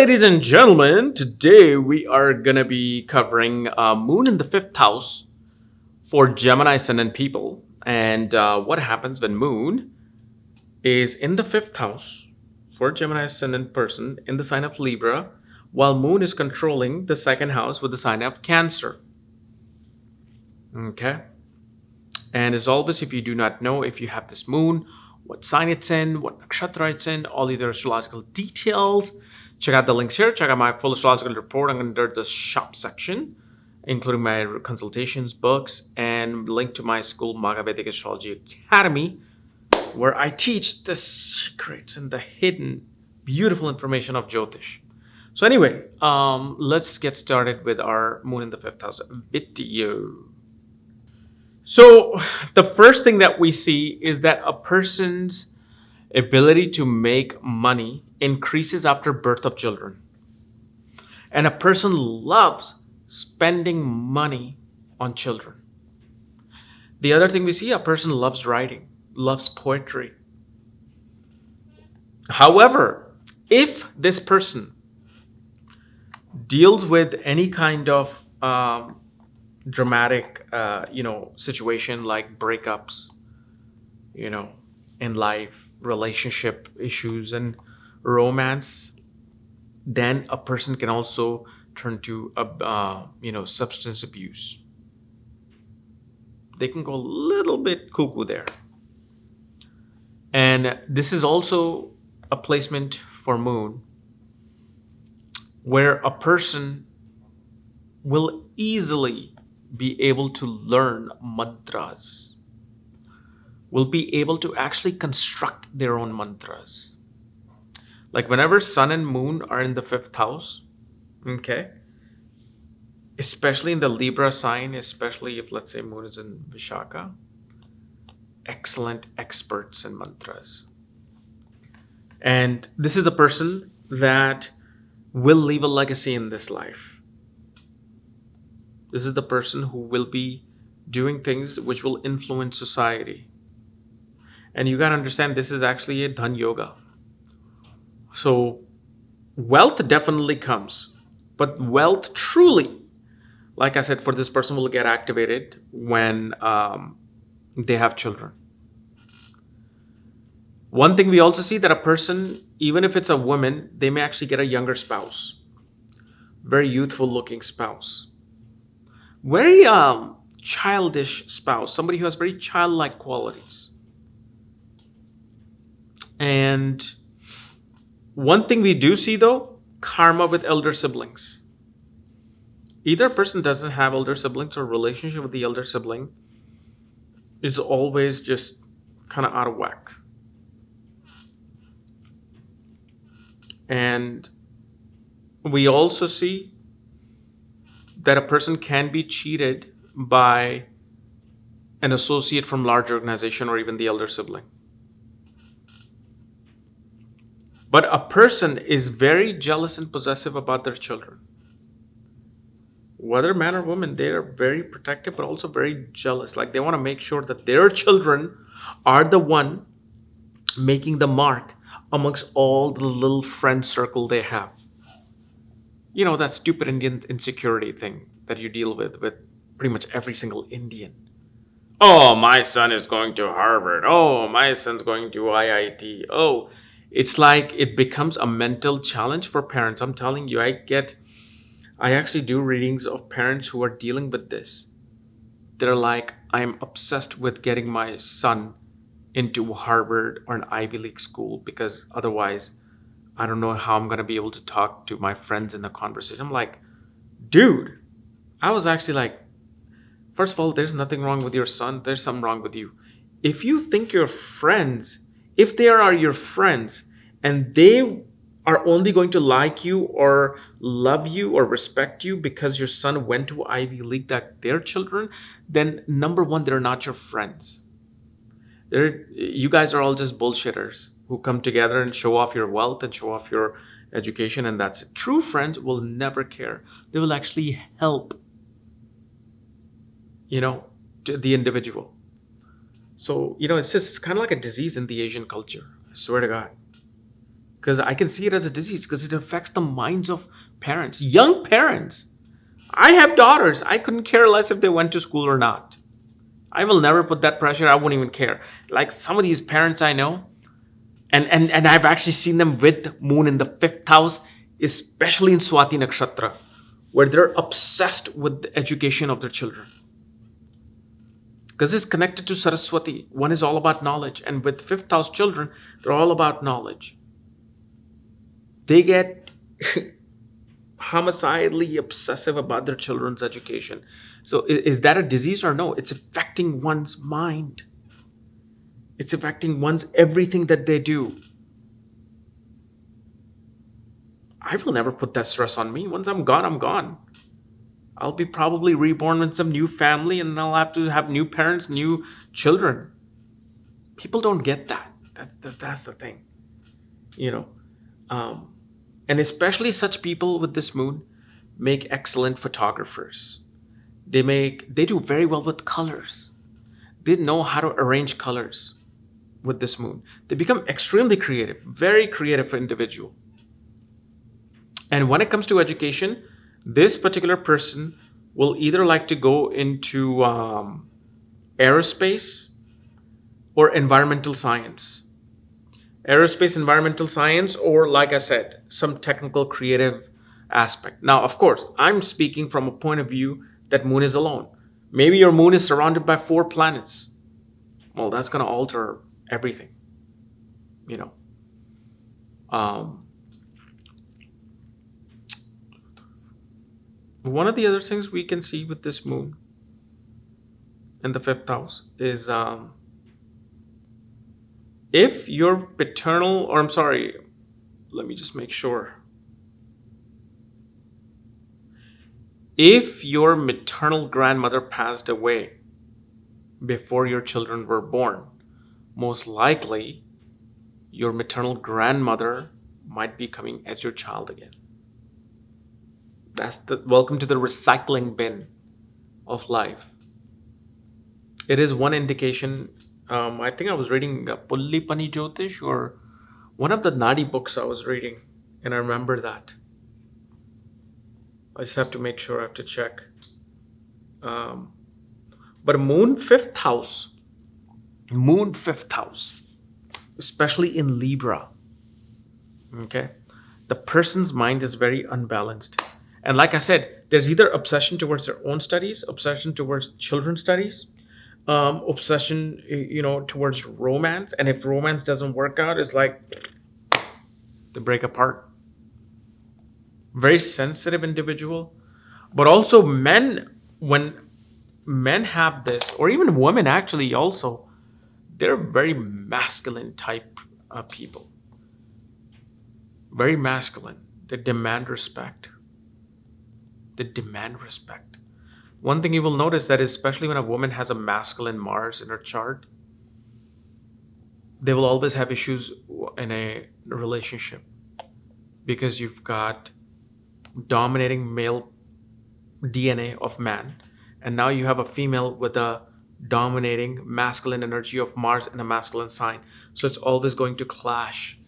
ladies and gentlemen, today we are going to be covering Moon in the fifth house for Gemini ascendant people. And what happens when Moon is in the fifth house for Gemini ascendant person in the sign of Libra, while Moon is controlling the second house with the sign of Cancer. Okay. And as always, if you do not know if you have this Moon, what sign it's in, what nakshatra it's in, all the other astrological details, check out the links here. Check out my full astrological report under the shop section, including my consultations, books, and link to my school, Vedic Astrology Academy, where I teach the secrets and the hidden, beautiful information of Jyotish. So anyway, let's get started with our Moon in the fifth house video. So the first thing that we see is that a person's ability to make money increases after birth of children. And a person loves spending money on children. The other thing we see, a person loves writing, loves poetry. However, if this person deals with any kind of dramatic situation like breakups in life, relationship issues, and romance, then a person can also turn to substance abuse. They can go a little bit cuckoo there. And this is also a placement for Moon where a person will easily be able to learn mantras, will be able to actually construct their own mantras. Like whenever Sun and Moon are in the fifth house, okay, especially in the Libra sign, especially if, let's say, Moon is in Vishaka, excellent experts in mantras. And this is the person that will leave a legacy in this life. This is the person who will be doing things which will influence society. And you got to understand, this is actually a Dhan Yoga. So wealth definitely comes, but wealth truly, like I said, for this person will get activated when they have children. One thing we also see that a person, even if it's a woman, they may actually get a younger spouse, very youthful looking spouse. Very childish spouse, somebody who has very childlike qualities. And one thing we do see though, karma with elder siblings. Either a person doesn't have elder siblings or relationship with the elder sibling is always just kind of out of whack. And we also see that a person can be cheated by an associate from large organization or even the elder sibling. But a person is very jealous and possessive about their children. Whether man or woman, they are very protective, but also very jealous. Like they want to make sure that their children are the one making the mark amongst all the little friend circle they have. You know, that stupid Indian insecurity thing that you deal with pretty much every single Indian. Oh, my son is going to Harvard. Oh, my son's going to IIT. Oh, it's like it becomes a mental challenge for parents. I'm telling you, I actually do readings of parents who are dealing with this. They're like, I'm obsessed with getting my son into Harvard or an Ivy League school because otherwise I don't know how I'm going to be able to talk to my friends in the conversation. I'm like, dude, I was actually like, first of all, there's nothing wrong with your son. There's something wrong with you. If you think your friends, if they are your friends and they are only going to like you or love you or respect you because your son went to Ivy League, that they're children, then number one, they're not your friends. You guys are all just bullshitters who come together and show off your wealth and show off your education, and that's it. True friends will never care. They will actually help, the individual. So, it's just kind of like a disease in the Asian culture. I swear to God. because I can see it as a disease because it affects the minds of parents, young parents. I have daughters. I couldn't care less if they went to school or not. I will never put that pressure. I wouldn't even care. Like some of these parents I know, and I've actually seen them with moon in the 5th house, especially in Swati Nakshatra, where they're obsessed with the education of their children. Because it's connected to Saraswati. One is all about knowledge. And with 5th house children, they're all about knowledge. They get homicidally obsessive about their children's education. So is that a disease or no? It's affecting one's mind. It's affecting one's everything that they do. I will never put that stress on me. Once I'm gone, I'm gone. I'll be probably reborn with some new family, and then I'll have to have new parents, new children. People don't get that. That's the thing. And especially such people with this moon make excellent photographers. They do very well with colors. They know how to arrange colors with this moon. They become extremely creative, very creative individual. And when it comes to education, this particular person will either like to go into aerospace or environmental science. Aerospace, environmental science, or like I said, some technical creative aspect. Now, of course, I'm speaking from a point of view that moon is alone. Maybe your moon is surrounded by 4 planets. Well, that's going to alter everything. One of the other things we can see with this moon in the 5th house is if your paternal, or I'm sorry, let me just make sure. If your maternal grandmother passed away before your children were born, most likely your maternal grandmother might be coming as your child again. That's the welcome to the recycling bin of life. It is one indication. I think I was reading Pulli Pani Jyotish, or one of the Nadi books I was reading, and I remember that. I just have to make sure, I have to check. But moon 5th house, especially in Libra, okay, the person's mind is very unbalanced. And like I said, there's either obsession towards their own studies, obsession towards children's studies, obsession, towards romance. And if romance doesn't work out, it's like they break apart. Very sensitive individual. But also men, when men have this, or even women actually also, they're very masculine type people. Very masculine. They demand respect. One thing you will notice that especially when a woman has a masculine Mars in her chart, they will always have issues in a relationship because you've got dominating male DNA of man, and now you have a female with a dominating masculine energy of Mars in a masculine sign. So it's always going to clash.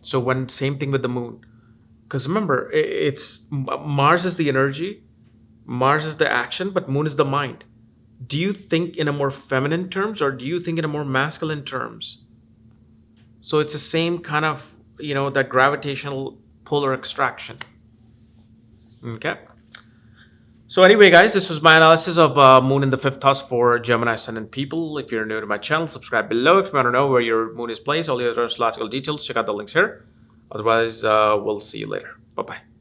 So same thing with the moon. Because remember, it's Mars is the energy, Mars is the action, but moon is the mind. Do you think in a more feminine terms, or do you think in a more masculine terms? So it's the same kind of, that gravitational polar extraction. Okay. So anyway, guys, this was my analysis of moon in the 5th house for Gemini ascendant people. If you're new to my channel, subscribe below. If you want to know where your moon is placed, all the other astrological details, check out the links here. Otherwise, we'll see you later. Bye-bye.